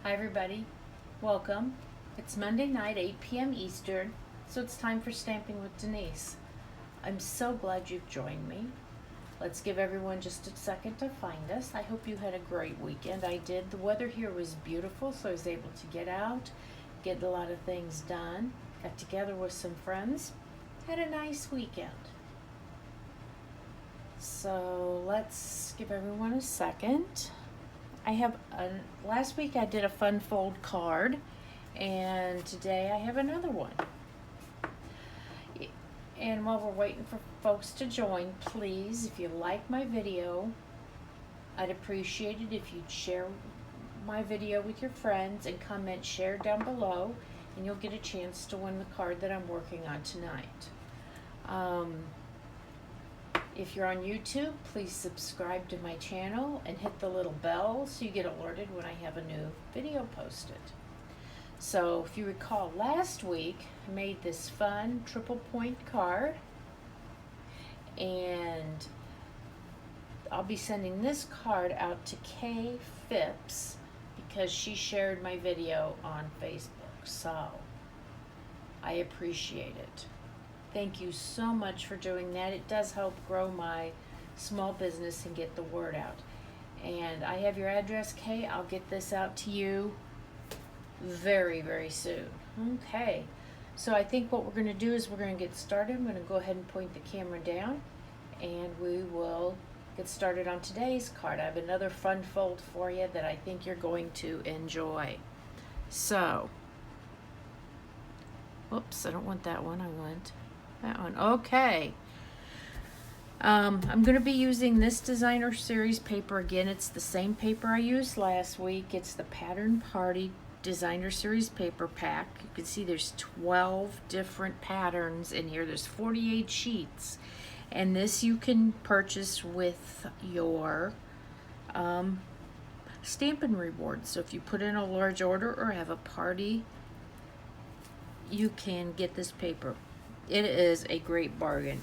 Hi everybody, welcome. It's Monday night, 8 p.m. Eastern, so it's time for Stamping with Denise. I'm so glad you've joined me. Let's give everyone just a second to find us. I hope you had a great weekend. I did. The weather here was beautiful, so I was able to get out, get a lot of things done, got together with some friends, had a nice weekend. So let's give everyone a second. Last week I did a fun fold card, and today I have another one. And while we're waiting for folks to join, please, if you like my video, I'd appreciate it if you'd share my video with your friends and comment share down below, and you'll get a chance to win the card that I'm working on tonight. If you're on YouTube, please subscribe to my channel and hit the little bell so you get alerted when I have a new video posted. So if you recall, last week I made this fun triple point card, and I'll be sending this card out to Kay Phipps because she shared my video on Facebook. So I appreciate it. Thank you so much for doing that. It does help grow my small business and get the word out. And I have your address, Kay. I'll get this out to you very, very soon. Okay, so I think what we're going to do is we're going to get started. I'm going to go ahead and point the camera down, and we will get started on today's card. I have another fun fold for you that I think you're going to enjoy. So, whoops, I don't want that one. I want that one. Okay. I'm going to be using this designer series paper again. It's the same paper I used last week. It's the Pattern Party designer series paper pack. You can see there's 12 different patterns in here. There's 48 sheets. And this you can purchase with your Stampin' rewards. So if you put in a large order or have a party, you can get this paper. It is a great bargain.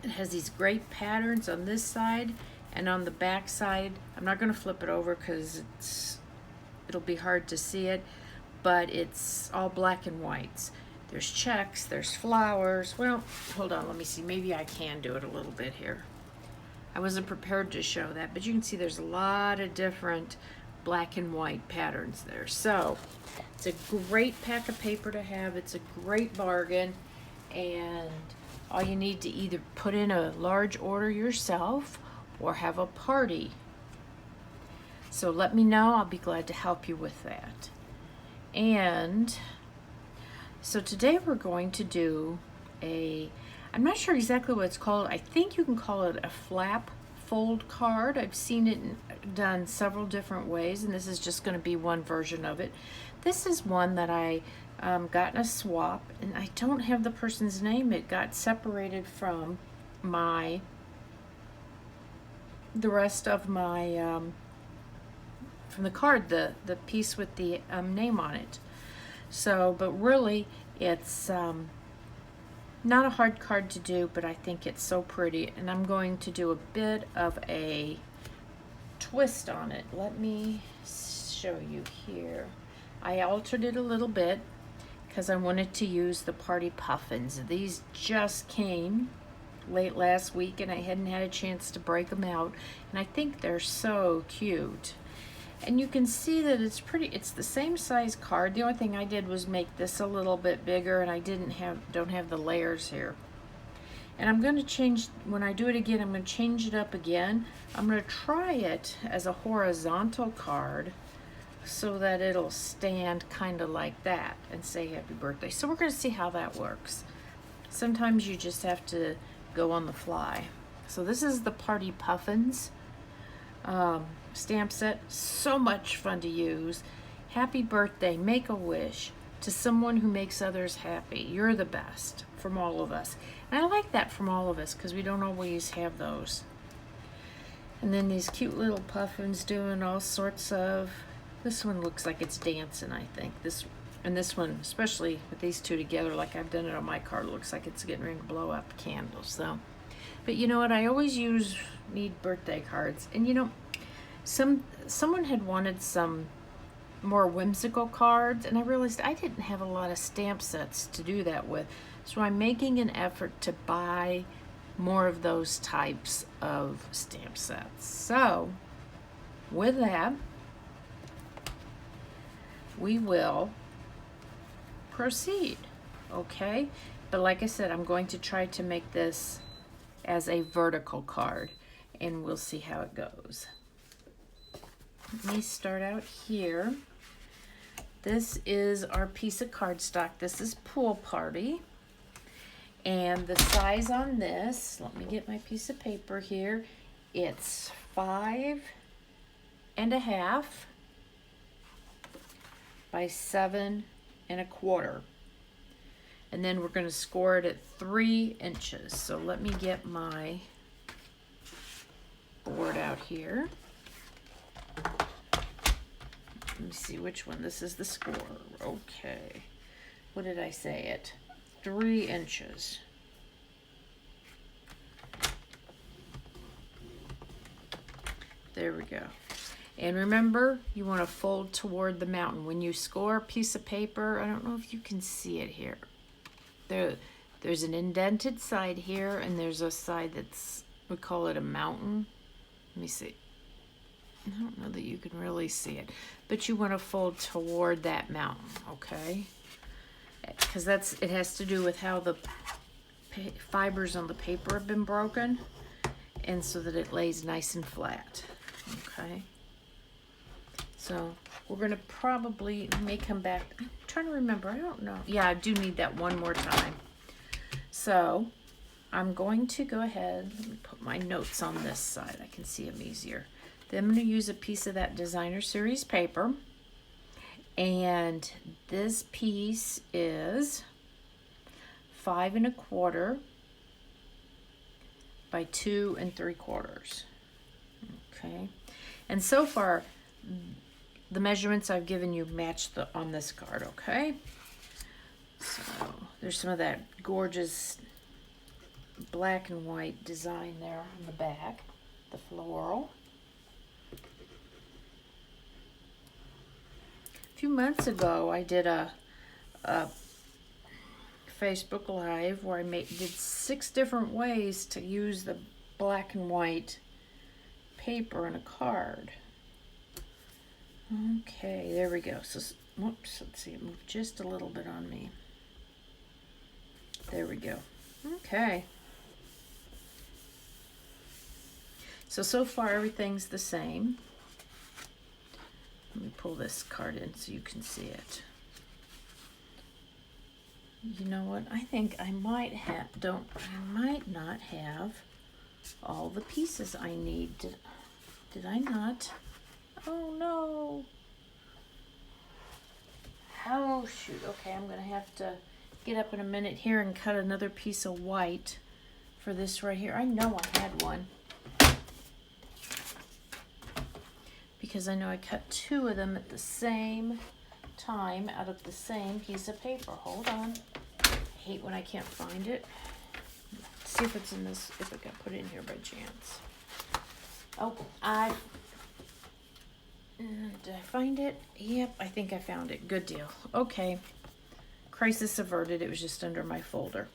It has these great patterns on this side, and on the back side, I'm not going to flip it over because it'll be hard to see it, but it's all black and whites. There's checks, there's flowers. Well, hold on, let me see. Maybe I can do it a little bit here. I wasn't prepared to show that, but you can see there's a lot of different black and white patterns there. So it's a great pack of paper to have. It's a great bargain, and all you need to either put in a large order yourself or have a party. So let me know. I'll be glad to help you with that. And so today we're going to do I'm not sure exactly what it's called. I think you can call it a flap fold card. I've seen it done several different ways, and this is just going to be one version of it. This is one that I got in a swap, and I don't have the person's name. It got separated from the rest of my from the card, the piece with the name on it. So, but really, it's not a hard card to do, but I think it's so pretty, and I'm going to do a bit of a twist on it. Let me show you here. I altered it a little bit because I wanted to use the Party Puffins. These just came late last week, and I hadn't had a chance to break them out, and I think they're so cute. And you can see that it's the same size card. The only thing I did was make this a little bit bigger, and I don't have the layers here. And I'm going to change, when I do it again, I'm going to change it up again. I'm going to try it as a horizontal card so that it'll stand kind of like that and say happy birthday. So we're going to see how that works. Sometimes you just have to go on the fly. So this is the Party Puffins stamp set. So much fun to use. Happy birthday, make a wish to someone who makes others happy. You're the best, from all of us. And I like that, from all of us, because we don't always have those. And then these cute little puffins doing all sorts of, this one looks like it's dancing, I think. This one, especially with these two together, like I've done it on my card, looks like it's getting ready to blow up candles. So, but you know what? I always need birthday cards, and you know, someone had wanted some more whimsical cards, and I realized I didn't have a lot of stamp sets to do that with. So I'm making an effort to buy more of those types of stamp sets. So with that, we will proceed, okay? But like I said, I'm going to try to make this as a vertical card, and we'll see how it goes. Let me start out here. This is our piece of cardstock. This is Pool Party. And the size on this, let me get my piece of paper here. It's 5 1/2 by 7 1/4. And then we're going to score it at 3 inches. So let me get my board out here. Let me see which one. This is the score. Okay. What did I say it? 3 inches. There we go. And remember, you want to fold toward the mountain. When you score a piece of paper, I don't know if you can see it here. There's an indented side here, and there's a side that's, we call it a mountain. Let me see. I don't know that you can really see it, but you want to fold toward that mountain, okay? Because it has to do with how the fibers on the paper have been broken, and so that it lays nice and flat, okay? So we're gonna probably may come back. I'm trying to remember, I don't know. Yeah, I do need that one more time. So I'm going to go ahead, let me put my notes on this side. I can see them easier. Then I'm gonna use a piece of that Designer Series paper. And this piece is 5 1/4 by 2 3/4. Okay. And so far, the measurements I've given you match on this card, okay? So there's some of that gorgeous black and white design there on the back, the floral. A few months ago, I did a Facebook Live where I did 6 different ways to use the black and white paper in a card. Okay, there we go. So, whoops, let's see, it moved just a little bit on me. There we go. Okay. So far everything's the same. Let me pull this card in so you can see it. You know what? I think I might not have all the pieces I need. Did I not? Oh no. Oh shoot. Okay, I'm gonna have to get up in a minute here and cut another piece of white for this right here. I know I had one, because I know I cut 2 of them at the same time out of the same piece of paper. Hold on. I hate when I can't find it. Let's see if it's in this, if I got put it in here by chance. Oh, did I find it? Yep, I think I found it. Good deal. Okay. Crisis averted. It was just under my folder.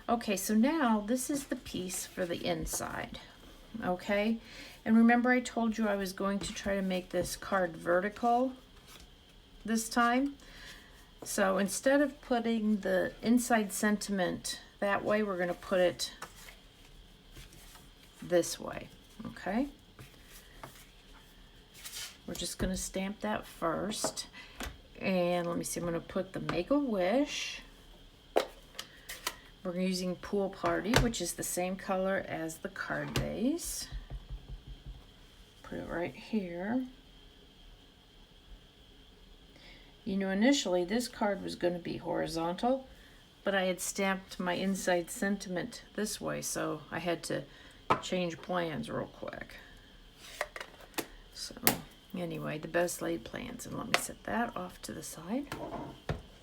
Okay, so now this is the piece for the inside. Okay, and remember I told you I was going to try to make this card vertical this time. So instead of putting the inside sentiment that way, we're going to put it this way. Okay, we're just going to stamp that first, and let me see, I'm going to put the Make-A-Wish. We're using Pool Party, which is the same color as the card base. Put it right here. You know, initially this card was going to be horizontal, but I had stamped my inside sentiment this way, so I had to change plans real quick. So anyway, the best laid plans, and let me set that off to the side.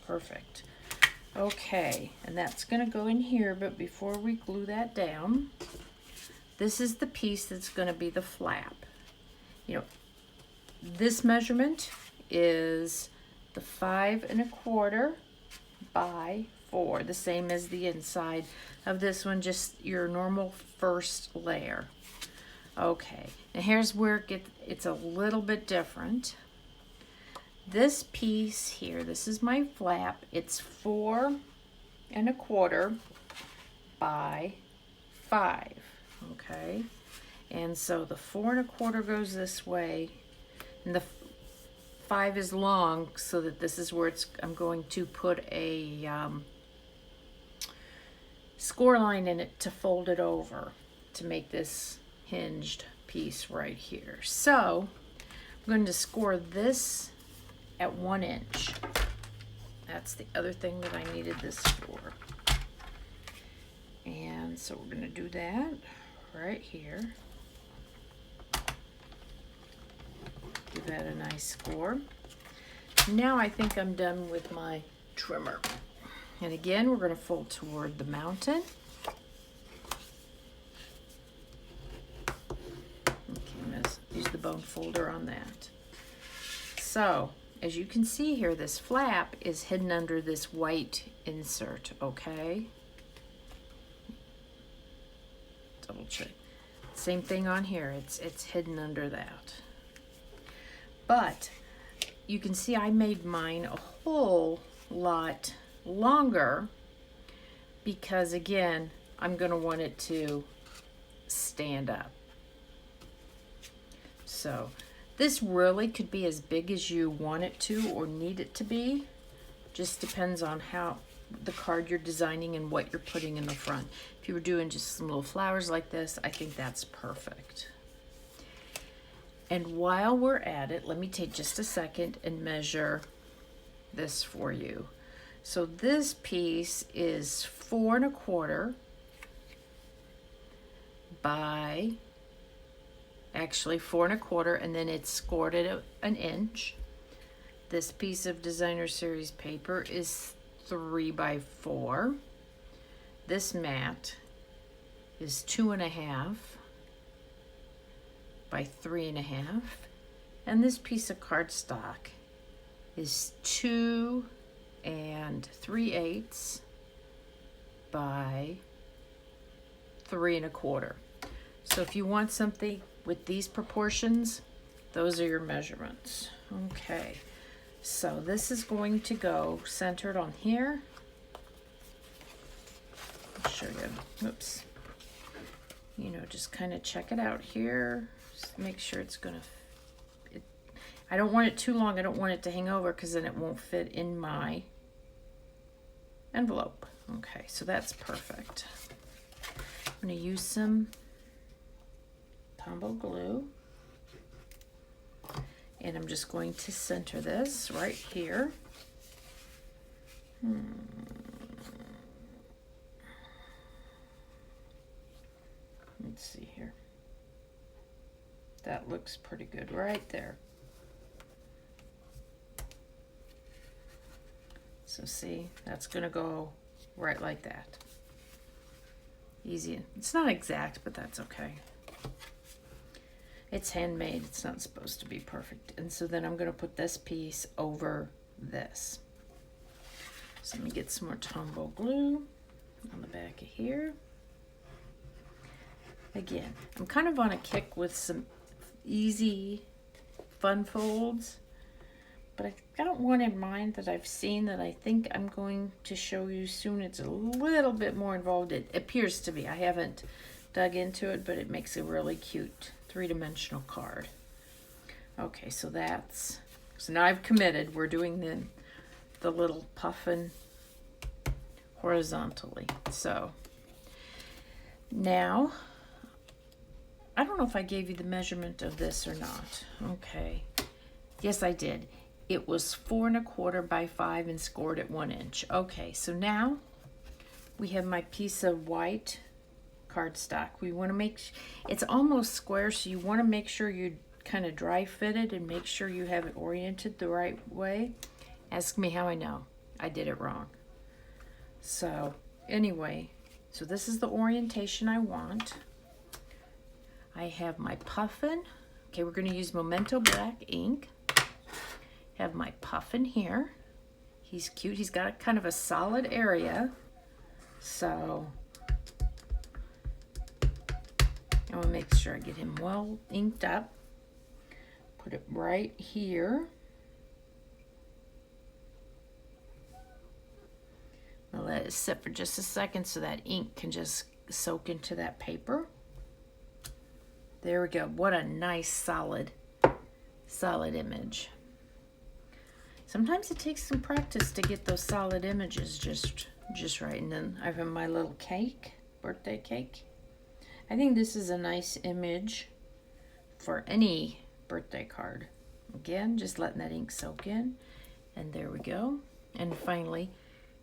Perfect. Okay, and that's going to go in here, but before we glue that down, this is the piece that's going to be the flap. You know, this measurement is the 5 1/4 by 4, the same as the inside of this one, just your normal first layer. Okay, and here's where it's a little bit different. This piece here, this is my flap. It's 4 1/4 by 5. Okay, and so the 4 1/4 goes this way, and the 5 is long, so that this is where I'm going to put a score line in it to fold it over to make this hinged piece right here. So I'm going to score this at 1 inch. That's the other thing that I needed this for. And so we're going to do that right here. Give that a nice score. Now I think I'm done with my trimmer. And again, we're going to fold toward the mountain. Okay, I'm going to use the bone folder on that. So, as you can see here, this flap is hidden under this white insert, okay? Double check. Same thing on here, it's hidden under that. But you can see I made mine a whole lot longer because, again, I'm going to want it to stand up. So this really could be as big as you want it to or need it to be. Just depends on how the card you're designing and what you're putting in the front. If you were doing just some little flowers like this, I think that's perfect. And while we're at it, let me take just a second and measure this for you. So this piece is 4 1/4 by, actually 4 1/4, and then it's scored at 1 inch. This piece of designer series paper is 3 by 4. This mat is 2 1/2 by 3 1/2, and this piece of cardstock is 2 3/8 by 3 1/4. So if you want something with these proportions, those are your measurements. Okay, so this is going to go centered on here. I'll show you. Oops. You know, just kind of check it out here. Just make sure it's gonna, I don't want it too long. I don't want it to hang over because then it won't fit in my envelope. Okay, so that's perfect. I'm gonna use some Tombow glue, and I'm just going to center this right here. Let's see here. That looks pretty good right there. So see, that's gonna go right like that. Easy. It's not exact, but that's okay. It's handmade, it's not supposed to be perfect. And so then I'm gonna put this piece over this. So let me get some more Tombow glue on the back of here. Again, I'm kind of on a kick with some easy, fun folds, but I've got one in mind that I've seen that I think I'm going to show you soon. It's a little bit more involved. It appears to be. I haven't dug into it, but it makes a really cute three-dimensional card. Okay, so now I've committed. We're doing the little puffin horizontally. So now, I don't know if I gave you the measurement of this or not. Okay. Yes, I did. It was 4 1/4 by 5 and scored at 1 inch. Okay, so now we have my piece of white cardstock. We want to make, it's almost square, so you want to make sure you kind of dry fit it and make sure you have it oriented the right way. Ask me how I know. I did it wrong. So anyway, so this is the orientation I want. I have my puffin. Okay, we're going to use Memento black ink. Have my puffin here. He's cute. He's got a kind of a solid area. So I want to make sure I get him well inked up. Put it right here. I'll let it sit for just a second so that ink can just soak into that paper. There we go. What a nice solid image. Sometimes it takes some practice to get those solid images just right. And then I have my little cake, birthday cake. I think this is a nice image for any birthday card. Again, just letting that ink soak in. And there we go. And finally,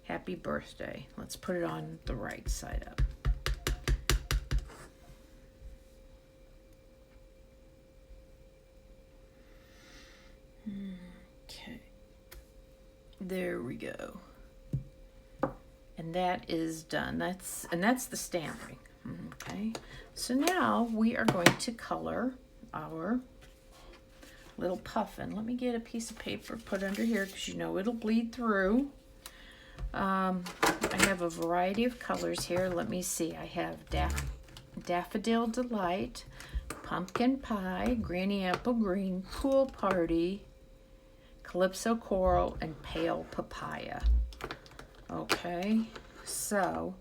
happy birthday. Let's put it on the right side up. Okay. There we go. And that is done. That's the stamping. Okay. So now we are going to color our little puffin. Let me get a piece of paper put under here because you know it'll bleed through. I have a variety of colors here. Let me see. I have Daffodil Delight, Pumpkin Pie, Granny Apple Green, Pool Party, Calypso Coral, and Pale Papaya. Okay, so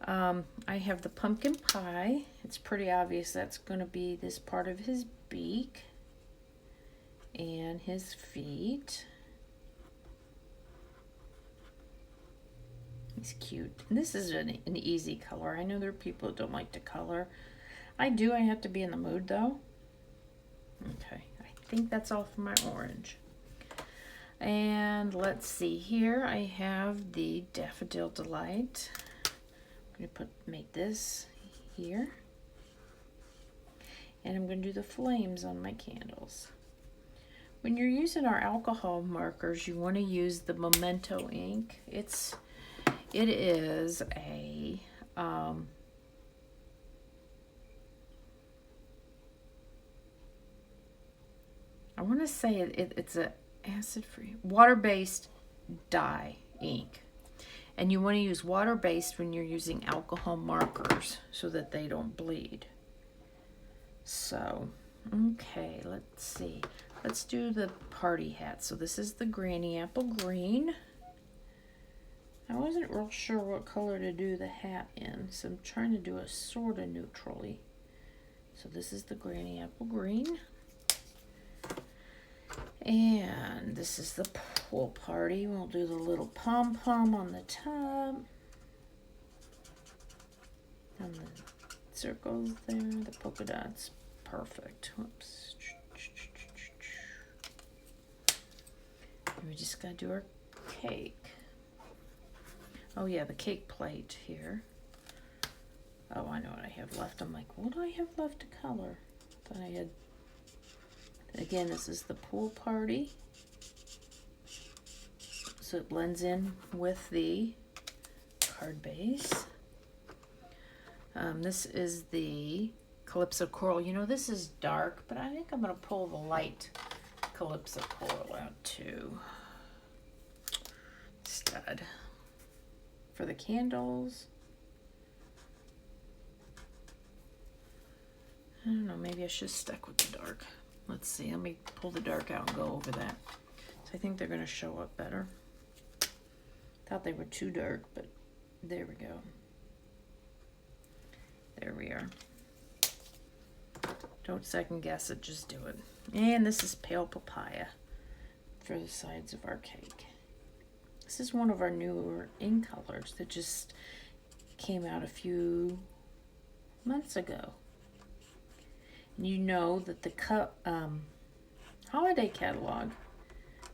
I have the Pumpkin Pie. It's pretty obvious that's going to be this part of his beak and his feet. He's cute. And this is an easy color. I know there are people that don't like to color. I do. I have to be in the mood though. Okay, I think that's all for my orange. And let's see here. I have the Daffodil Delight. I'm going to make this here. And I'm going to do the flames on my candles. When you're using our alcohol markers, you want to use the Memento ink. It is a I want to say it's a acid-free, water-based dye ink. And you want to use water-based when you're using alcohol markers so that they don't bleed. So, okay, let's see. Let's do the party hat. So this is the Granny Apple Green. I wasn't real sure what color to do the hat in, so I'm trying to do a sort of neutrally. So this is the Granny Apple Green. And this is the Pool Party. We'll do the little pom-pom on the top. And the circles there, the polka dots. Perfect. Whoops. And we just gotta do our cake. Oh yeah, the cake plate here. Oh, I know what I have left. I'm like, what do I have left to color? Thought I had. Again, this is the Pool Party. So it blends in with the card base. This is the Calypso Coral. You know, this is dark, but I think I'm going to pull the light Calypso Coral out too. Stud. For the candles, I don't know, maybe I should stick with the dark. Let's see, let me pull the dark out and go over that. So I think they're going to show up better. Thought they were too dark, but there we go. There we are. Don't second guess it, just do it. And this is Pale Papaya for the sides of our cake. This is one of our newer ink colors that just came out a few months ago. And you know that the holiday catalog,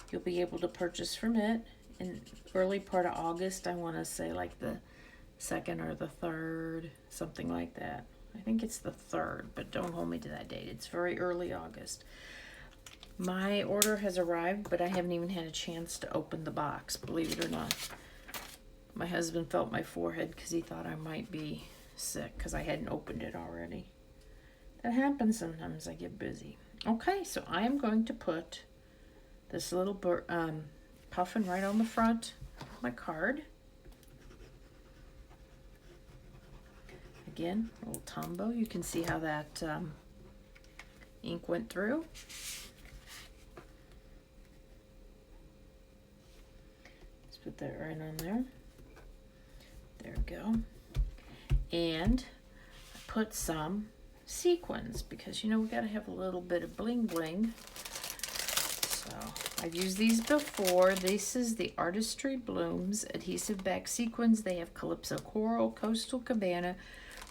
you'll be able to purchase from it in early part of August. I want to say like the 2nd or the 3rd, something like that. I think it's the 3rd, but don't hold me to that date. It's very early August. My order has arrived, but I haven't even had a chance to open the box, believe it or not. My husband felt my forehead because he thought I might be sick because I hadn't opened it already. That happens sometimes. I get busy. Okay, so I am going to put this little puffin right on the front of my card. Again, a little Tombow. You can see how that ink went through. Let's put that right on there. There we go. And I put some sequins because, you know, we got to have a little bit of bling bling. So I've used these before. This is the Artistry Blooms adhesive back sequins. They have Calypso Coral, Coastal Cabana,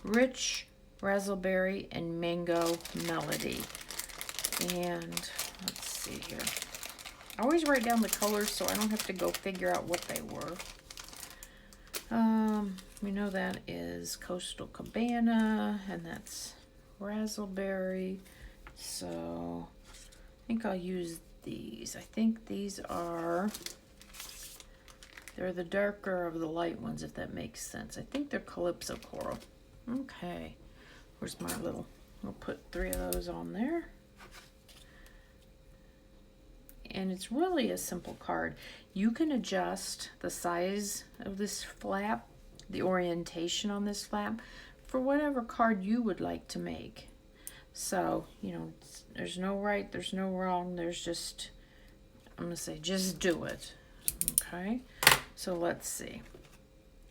Rich Razzleberry, and Mango Melody. And let's see here. I always write down the colors so I don't have to go figure out what they were. We know that is Coastal Cabana, and that's Razzleberry. So I think I'll use these. I think these are, they're the darker of the light ones, if that makes sense. I think they're Calypso Coral. Okay, where's my little, we'll put 3 of those on there. And it's really a simple card. You can adjust the size of this flap, the orientation on this flap, for whatever card you would like to make. So, you know, there's no right, there's no wrong, there's just, I'm gonna say, just do it. Okay, so let's see.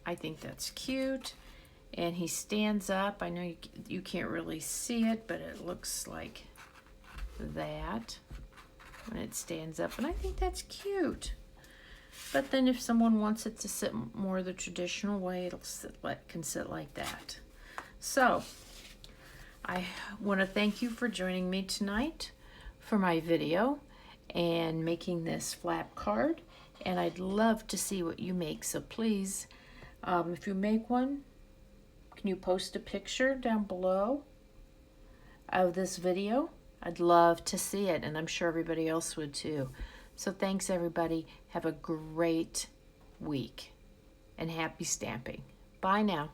I think that's cute. And he stands up. I know you can't really see it, but it looks like that when it stands up, and I think that's cute. But then if someone wants it to sit more the traditional way, it'll can sit like that. So I want to thank you for joining me tonight for my video and making this flap card, and I'd love to see what you make. So please, if you make one, can you post a picture down below of this video? I'd love to see it, and I'm sure everybody else would too. So thanks, everybody. Have a great week, and happy stamping. Bye now.